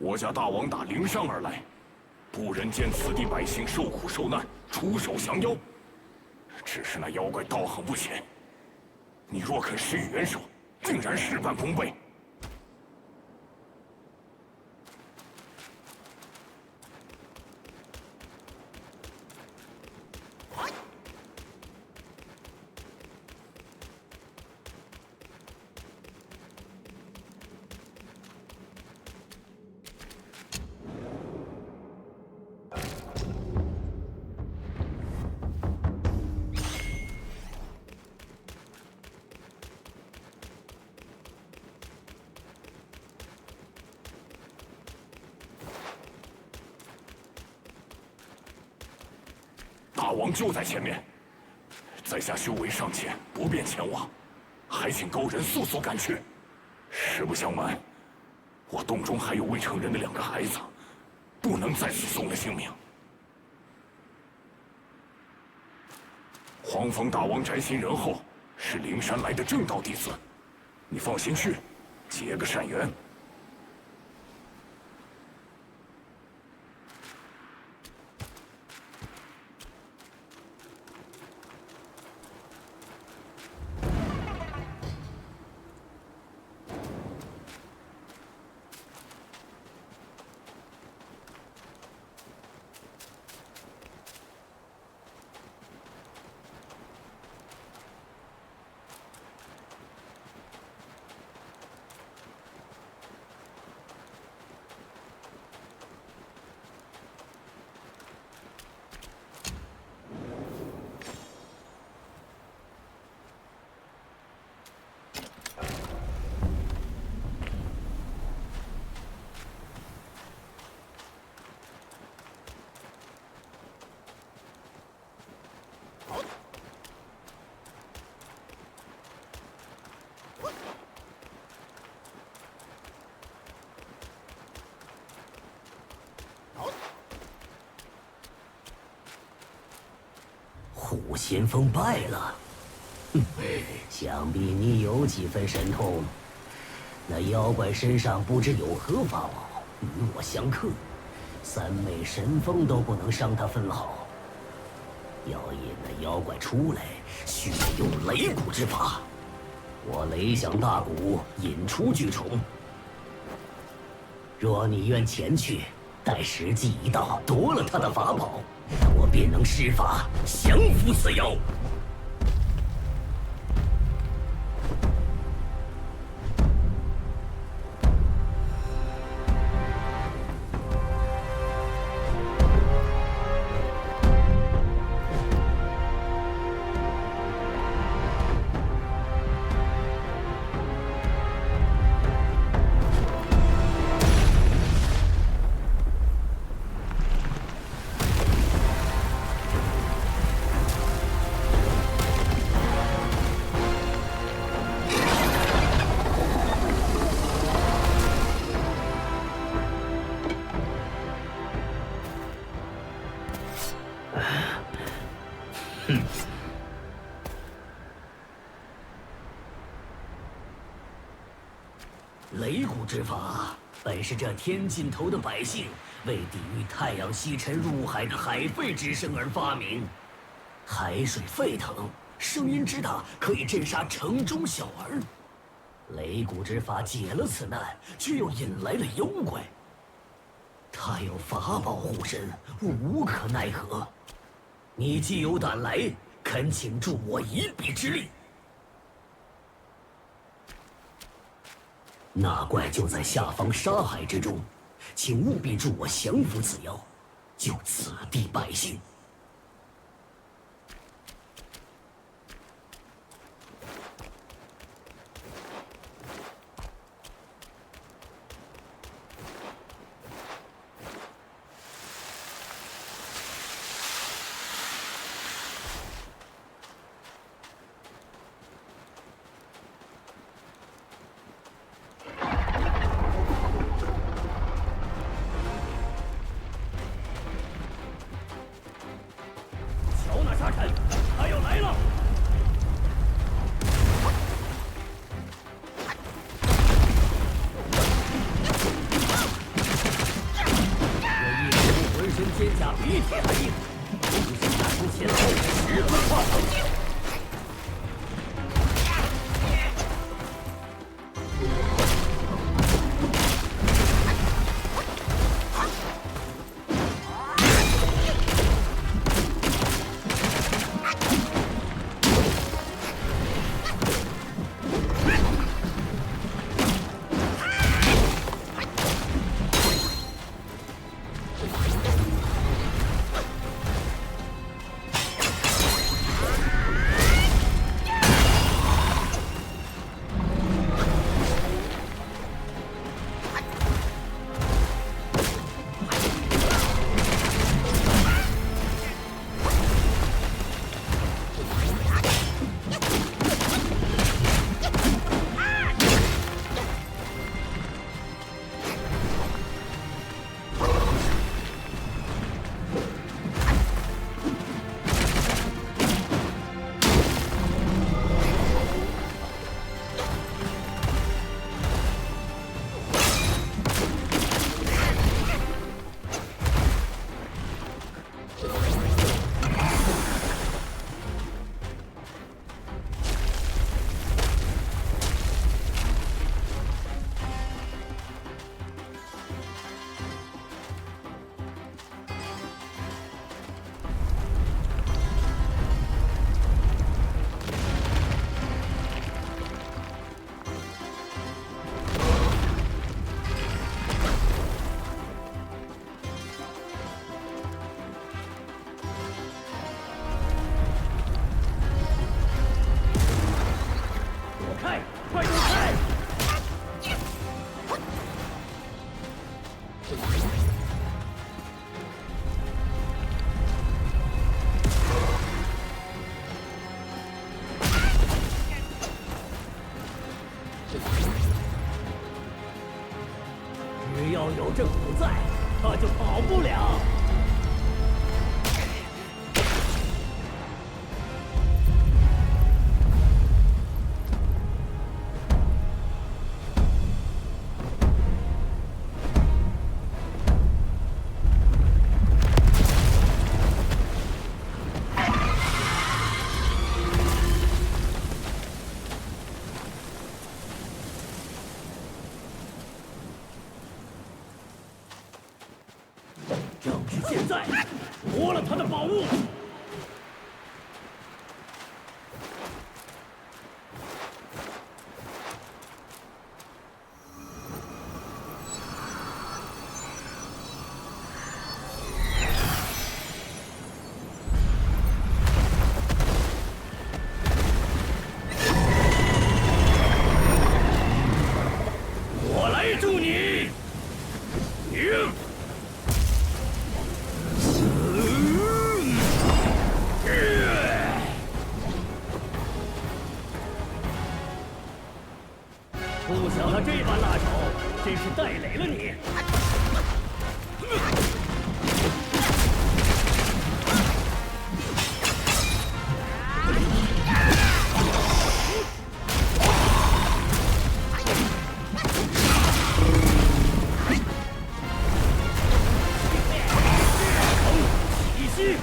我家大王打灵山而来，不忍见此地百姓受苦受难，出手降妖。只是那妖怪道行不浅，你若肯施以援手，定然事半功倍。 大王就在前面，在下修为尚浅，不便前往，还请高人速速赶去。实不相瞒，我洞中还有未成人的2个孩子，不能在此送了性命。黄风大王宅心仁厚，是灵山来的正道弟子，你放心去，结个善缘。 虎先锋败了，想必你有几分神通。那妖怪身上不知有何法宝，与我相克，3昧神风都不能伤他分毫。要引那妖怪出来，需得用雷蛊之法。我雷响大鼓，引出巨虫。若你愿前去，待时机一到，夺了他的法宝。 我便能施法降服此妖。雷蛊之法，本是这天尽头的百姓为抵御太阳西沉入海的海沸之声而发明。海水沸腾，声音之大，可以震杀城中小儿。雷蛊之法解了此难，却又引来了妖怪。他有法宝护身，我无可奈何。你既有胆来，恳请助我一臂之力。 那怪就在下方沙海之中，请务必助我降服此妖，救此地百姓。甲比铁还硬，同时打出前后十分跨层。只要有这虎在，他就跑不了。正是现在，夺了他的宝物！我来助你！赢！不想他这般辣手，真是带累了你。起息。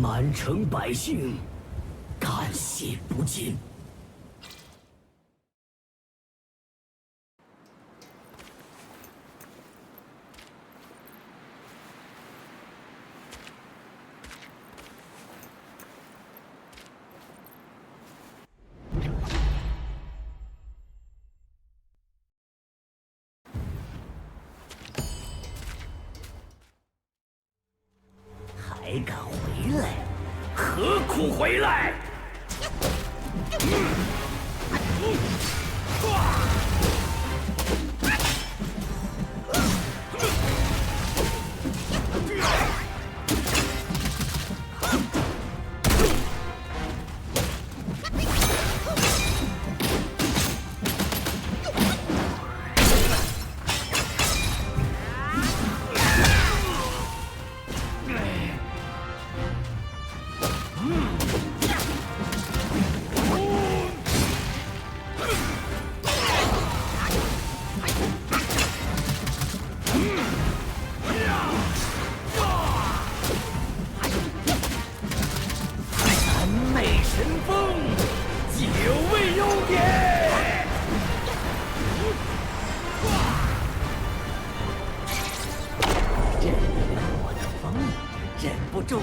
满城百姓感谢不尽。还敢回来？何苦回来？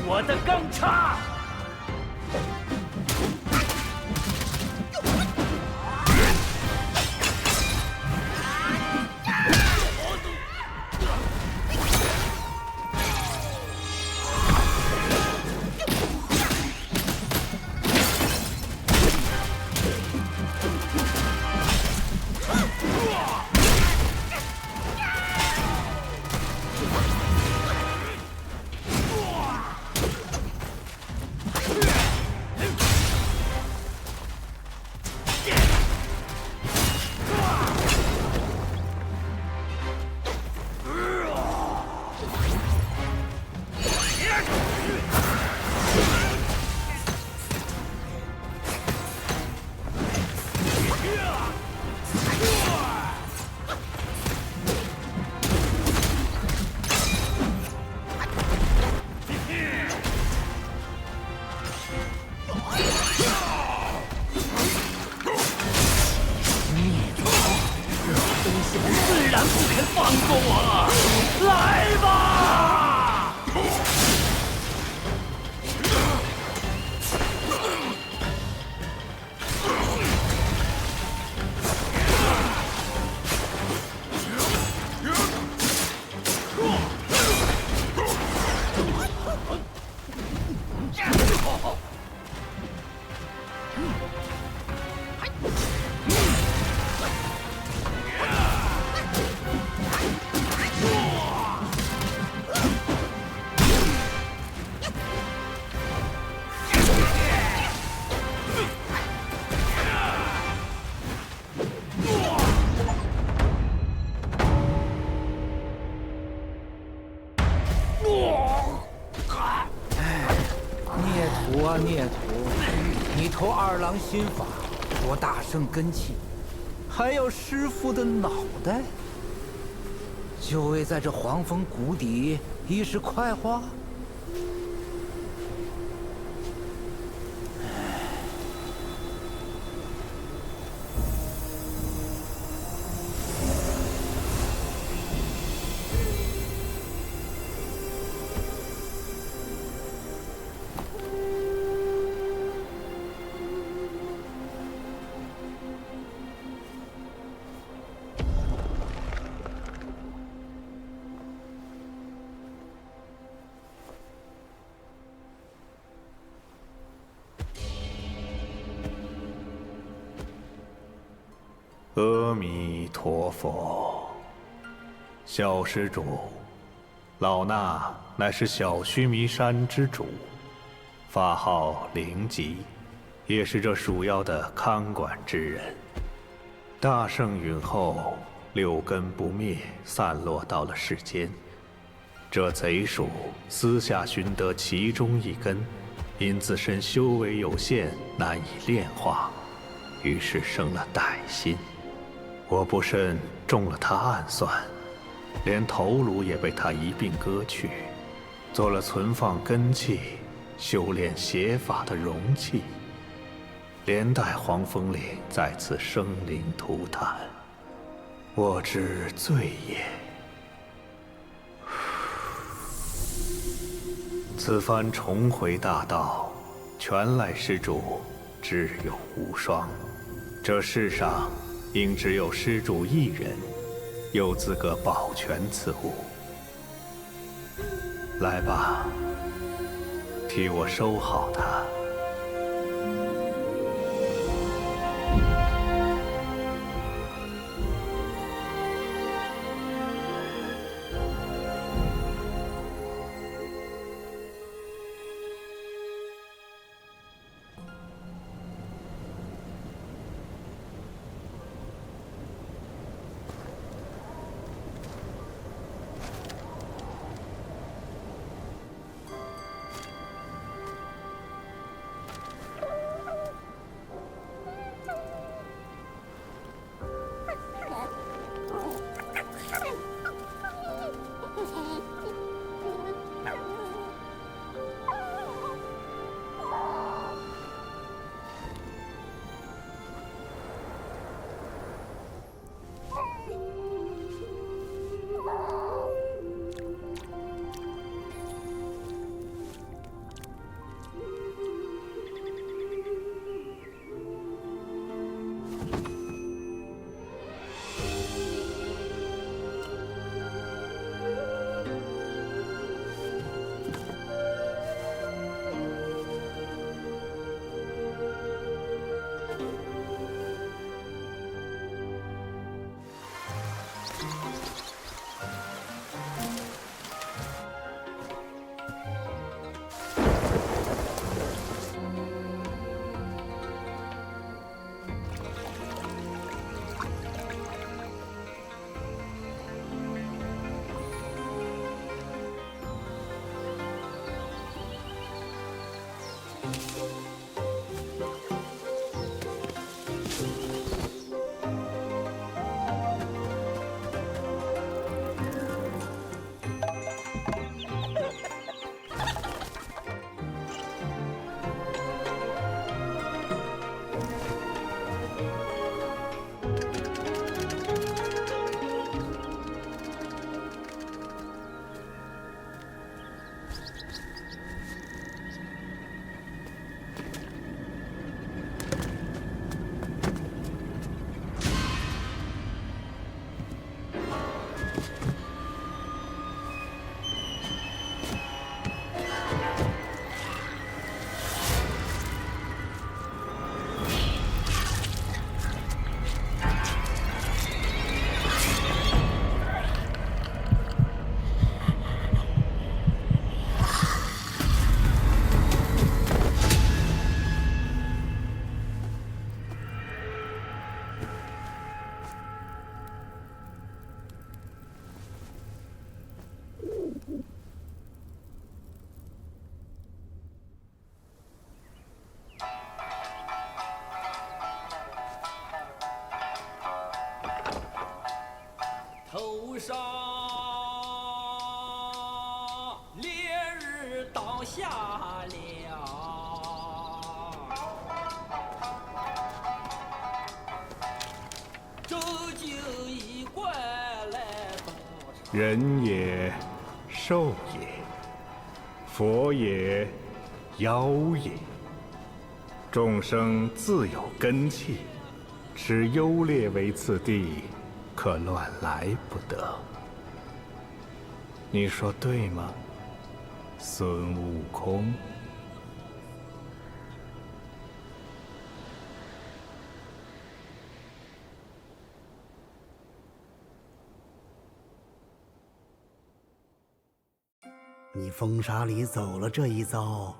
我的钢叉！孽徒，你投二郎心法，夺大圣根器，还要师父的脑袋，就为在这黄风谷底一时快活？阿弥陀佛，小施主，老衲乃是小须弥山之主，法号灵吉，也是这鼠妖的看管之人。大圣陨后，六根不灭，散落到了世间。这贼鼠私下寻得其中一根，因自身修为有限，难以炼化，于是生了歹心。我不慎中了他暗算，连头颅也被他一并割去，做了存放根器，修炼邪法的容器，连带黄风岭再次生灵涂炭，我之罪也。此番重回大道，全赖施主智勇无双。这世上应只有施主一人有资格保全此物。来吧，替我收好它。头上烈日倒下了，周就一怪来多长。人也，兽也，佛也，妖也，众生自有根器，持优劣为次第，可乱来不得。你说对吗，孙悟空？你风沙里走了这一遭，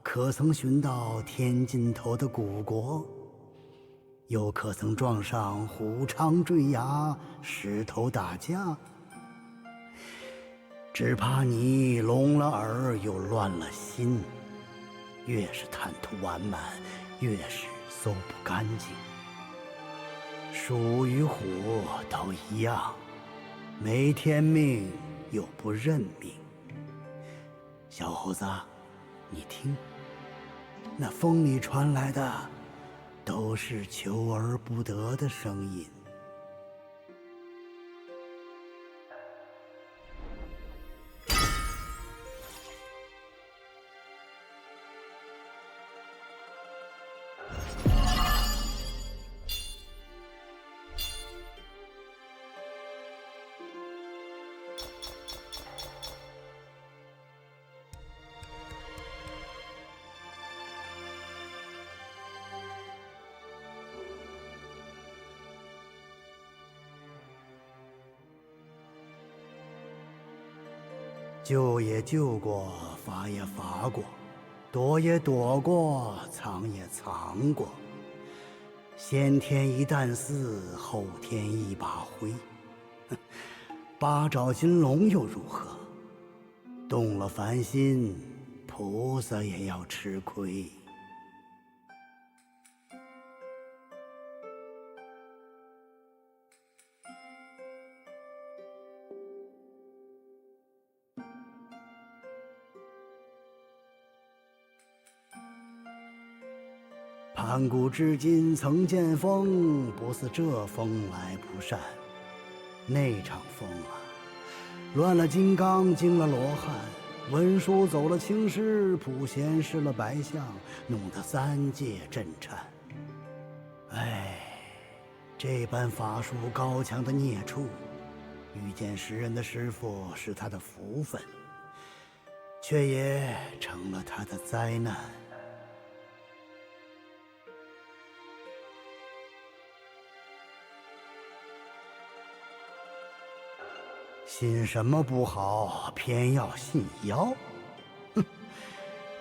可曾寻到天尽头的古国？又可曾撞上虎昌坠崖、石头打架？只怕你聋了耳又乱了心，越是贪图完满，越是搜不干净。鼠与虎都一样，没天命又不认命。小猴子，你听，那风里传来的都是求而不得的声音。救也救过，罚也罚过，躲也躲过，藏也藏过。先天一担丝，后天一把灰。八爪金龙又如何？动了凡心，菩萨也要吃亏。盘古至今曾见风，不似这风来不善。那场风啊，乱了金刚，惊了罗汉，文殊走了青狮，普贤失了白象，弄得三界震颤。哎，这般法术高强的孽畜，遇见识人的师傅是他的福分，却也成了他的灾难。信什么不好，偏要信妖。哼，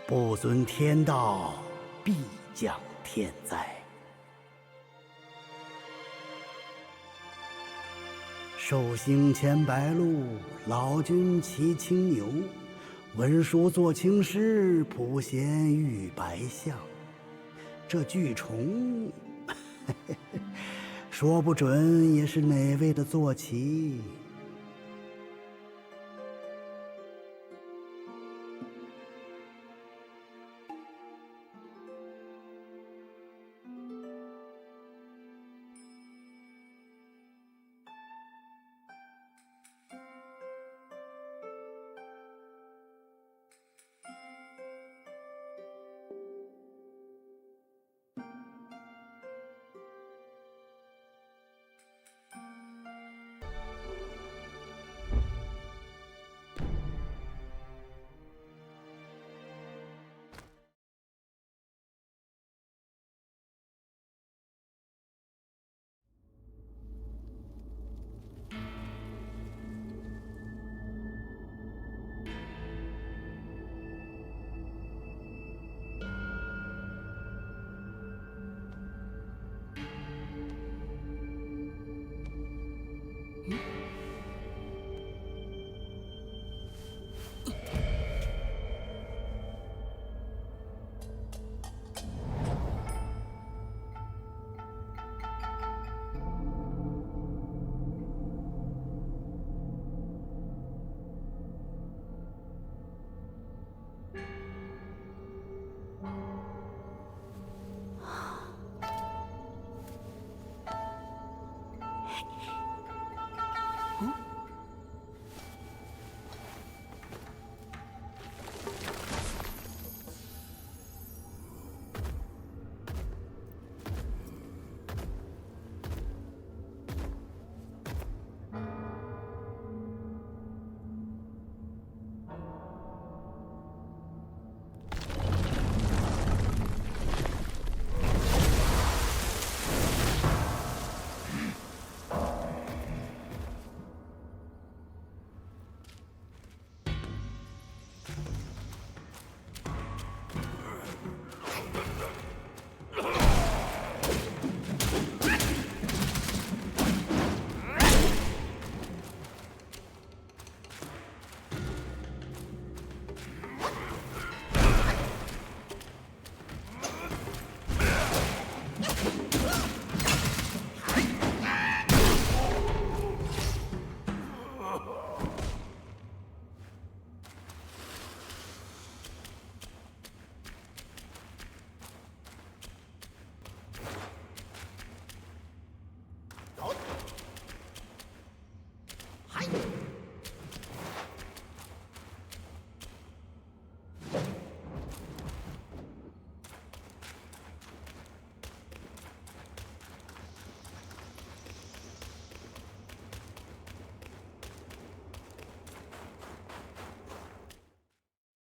不遵天道，必降天灾。寿星牵白鹿，老君骑青牛，文殊坐青狮，普贤遇白象。这巨虫，说不准也是哪位的坐骑。嗯。